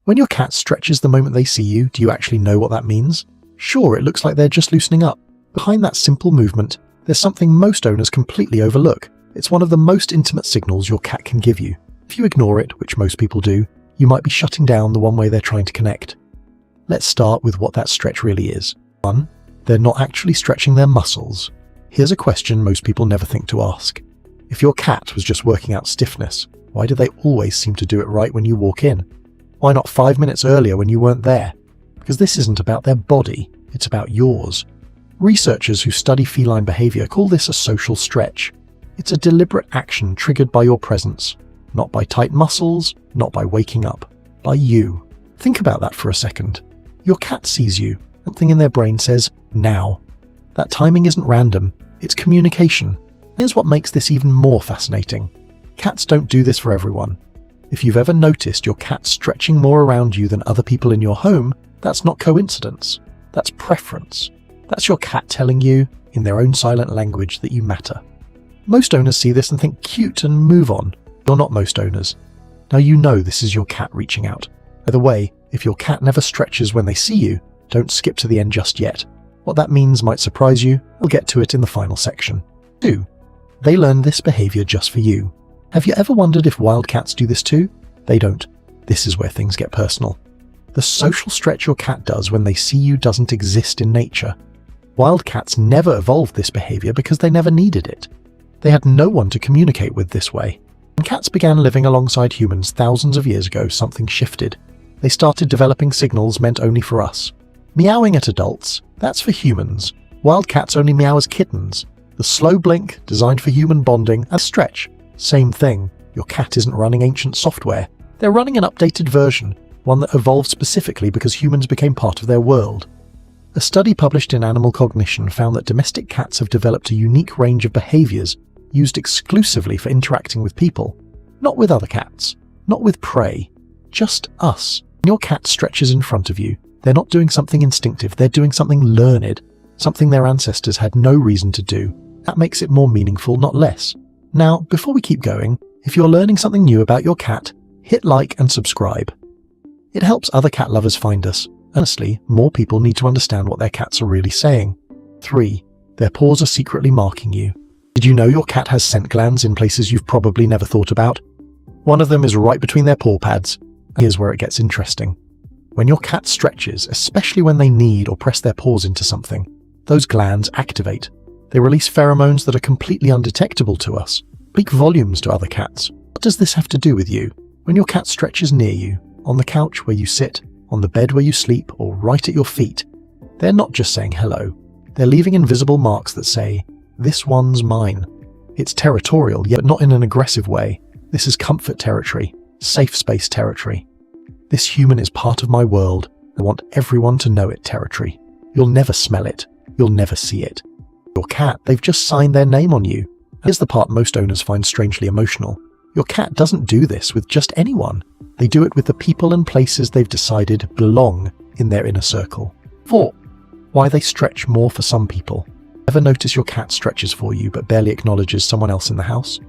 When your cat stretches the moment they see you, do you actually know what that means? Sure, it looks like they're just loosening up. Behind that simple movement, there's something most owners completely overlook. It's one of the most intimate signals your cat can give you. If you ignore it, which most people do, you might be shutting down the one way they're trying to connect. Let's start with what that stretch really is. 1. They're not actually stretching their muscles. Here's a question most people never think to ask. If your cat was just working out stiffness, why do they always seem to do it right when you walk in? Why not 5 minutes earlier when you weren't there? Because this isn't about their body, it's about yours. Researchers who study feline behavior call this a social stretch. It's a deliberate action triggered by your presence. Not by tight muscles, not by waking up. By you. Think about that for a second. Your cat sees you. Something in their brain says, now. That timing isn't random. It's communication. Here's what makes this even more fascinating. Cats don't do this for everyone. If you've ever noticed your cat stretching more around you than other people in your home, that's not coincidence. That's preference. That's your cat telling you, in their own silent language, that you matter. Most owners see this and think cute and move on. You're not most owners. Now you know this is your cat reaching out. By the way, if your cat never stretches when they see you, don't skip to the end just yet. What that means might surprise you. We'll get to it in the final section. 2. They learn this behavior just for you. Have you ever wondered if wild cats do this too? They don't. This is where things get personal. The social stretch your cat does when they see you doesn't exist in nature. Wild cats never evolved this behavior because they never needed it. They had no one to communicate with this way. When cats began living alongside humans thousands of years ago, something shifted. They started developing signals meant only for us. Meowing at adults, that's for humans. Wild cats only meow as kittens. The slow blink, designed for human bonding, and stretch. Same thing. Your cat isn't running ancient software. They're running an updated version, one that evolved specifically because humans became part of their world. A study published in Animal Cognition found that domestic cats have developed a unique range of behaviors used exclusively for interacting with people. Not with other cats. Not with prey. Just us. When your cat stretches in front of you, they're not doing something instinctive, they're doing something learned. Something their ancestors had no reason to do. That makes it more meaningful, not less. Now, before we keep going, if you're learning something new about your cat, hit like and subscribe. It helps other cat lovers find us. Honestly, more people need to understand what their cats are really saying. 3. Their paws are secretly marking you. Did you know your cat has scent glands in places you've probably never thought about? One of them is right between their paw pads. Here's where it gets interesting. When your cat stretches, especially when they knead or press their paws into something, those glands activate. They release pheromones that are completely undetectable to us, speak volumes to other cats. What does this have to do with you? When your cat stretches near you, on the couch where you sit, on the bed where you sleep, or right at your feet, they're not just saying hello. They're leaving invisible marks that say, this one's mine. It's territorial, yet not in an aggressive way. This is comfort territory, safe space territory. This human is part of my world. I want everyone to know it territory. You'll never smell it. You'll never see it. Your cat, they've just signed their name on you. Here's the part most owners find strangely emotional. Your cat doesn't do this with just anyone. They do it with the people and places they've decided belong in their inner circle. 4. Why they stretch more for some people. Ever notice your cat stretches for you but barely acknowledges someone else in the house?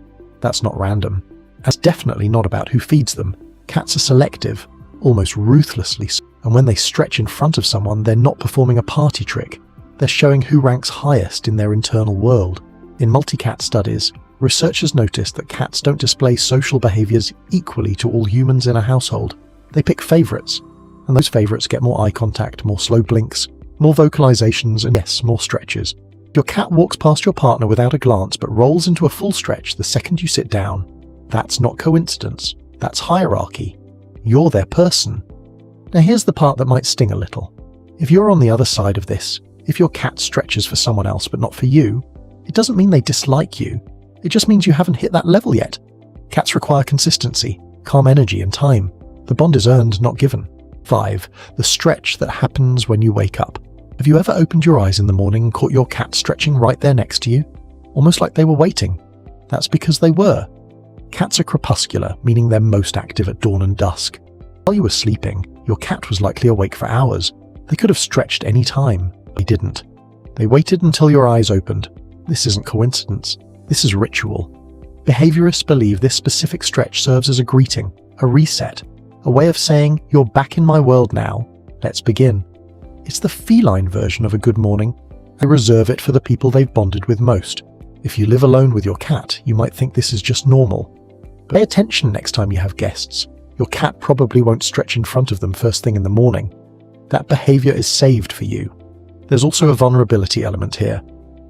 That's not random. That's definitely not about who feeds them. Cats are selective, almost ruthlessly so. And when they stretch in front of someone, they're not performing a party trick. They're showing who ranks highest in their internal world. In multi-cat studies, researchers noticed that cats don't display social behaviors equally to all humans in a household. They pick favorites, and those favorites get more eye contact, more slow blinks, more vocalizations, and yes, more stretches. Your cat walks past your partner without a glance but rolls into a full stretch the second you sit down. That's not coincidence. That's hierarchy. You're their person. Now here's the part that might sting a little. If you're on the other side of this, if your cat stretches for someone else but not for you, it doesn't mean they dislike you. It just means you haven't hit that level yet. Cats require consistency, calm energy, and time. The bond is earned, not given. 5. The stretch that happens when you wake up. Have you ever opened your eyes in the morning and caught your cat stretching right there next to you? Almost like they were waiting. That's because they were. Cats are crepuscular, meaning they're most active at dawn and dusk. While you were sleeping, your cat was likely awake for hours. They could have stretched any time. They didn't. They waited until your eyes opened. This isn't coincidence. This is ritual. Behaviorists believe this specific stretch serves as a greeting, a reset, a way of saying, "You're back in my world now, let's begin." It's the feline version of a good morning. They reserve it for the people they've bonded with most. If you live alone with your cat, you might think this is just normal. But pay attention next time you have guests. Your cat probably won't stretch in front of them first thing in the morning. That behavior is saved for you. There's also a vulnerability element here.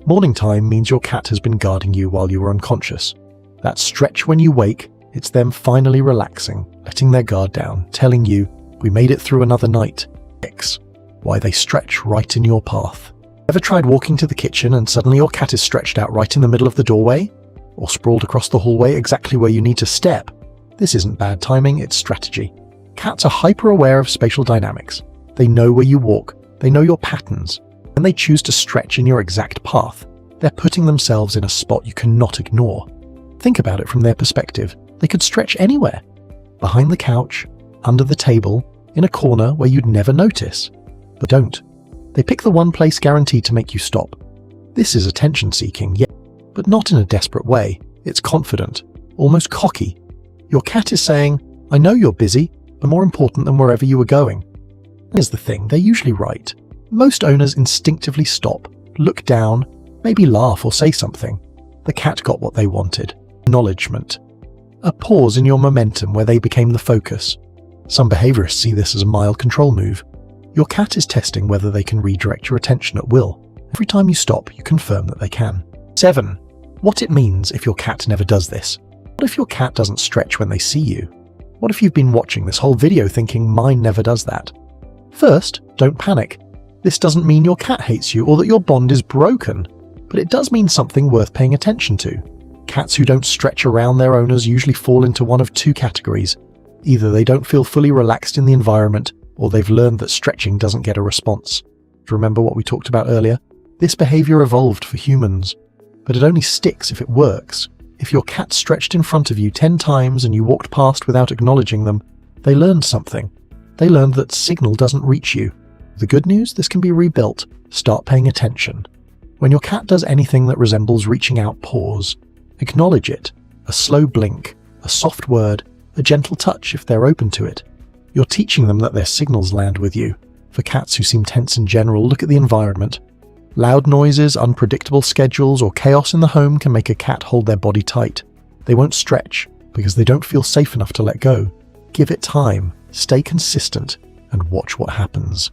Morning time means your cat has been guarding you while you were unconscious. That stretch when you wake, it's them finally relaxing, letting their guard down, telling you, "We made it through another night." X. Why they stretch right in your path. Ever tried walking to the kitchen and suddenly your cat is stretched out right in the middle of the doorway? Or sprawled across the hallway exactly where you need to step? This isn't bad timing, it's strategy. Cats are hyper-aware of spatial dynamics. They know where you walk, they know your patterns, and they choose to stretch in your exact path. They're putting themselves in a spot you cannot ignore. Think about it from their perspective. They could stretch anywhere. Behind the couch, under the table, in a corner where you'd never notice. But don't. They pick the one place guaranteed to make you stop. This is attention-seeking, yeah, but not in a desperate way. It's confident, almost cocky. Your cat is saying, "I know you're busy, but more important than wherever you were going." Here's the thing, they're usually right. Most owners instinctively stop, look down, maybe laugh or say something. The cat got what they wanted. Acknowledgement. A pause in your momentum where they became the focus. Some behaviorists see this as a mild control move. Your cat is testing whether they can redirect your attention at will. Every time you stop, you confirm that they can. 7. What it means if your cat never does this. What if your cat doesn't stretch when they see you? What if you've been watching this whole video thinking, "Mine never does that"? First, don't panic. This doesn't mean your cat hates you or that your bond is broken, but it does mean something worth paying attention to. Cats who don't stretch around their owners usually fall into one of two categories. Either they don't feel fully relaxed in the environment, or they've learned that stretching doesn't get a response. Remember what we talked about earlier? This behavior evolved for humans, but it only sticks if it works. If your cat stretched in front of you 10 times and you walked past without acknowledging them, they learned something. They learned that signal doesn't reach you. The good news, this can be rebuilt. Start paying attention. When your cat does anything that resembles reaching out, pause. Acknowledge it. A slow blink, a soft word, a gentle touch if they're open to it. You're teaching them that their signals land with you. For cats who seem tense in general, look at the environment. Loud noises, unpredictable schedules, or chaos in the home can make a cat hold their body tight. They won't stretch because they don't feel safe enough to let go. Give it time, stay consistent, and watch what happens.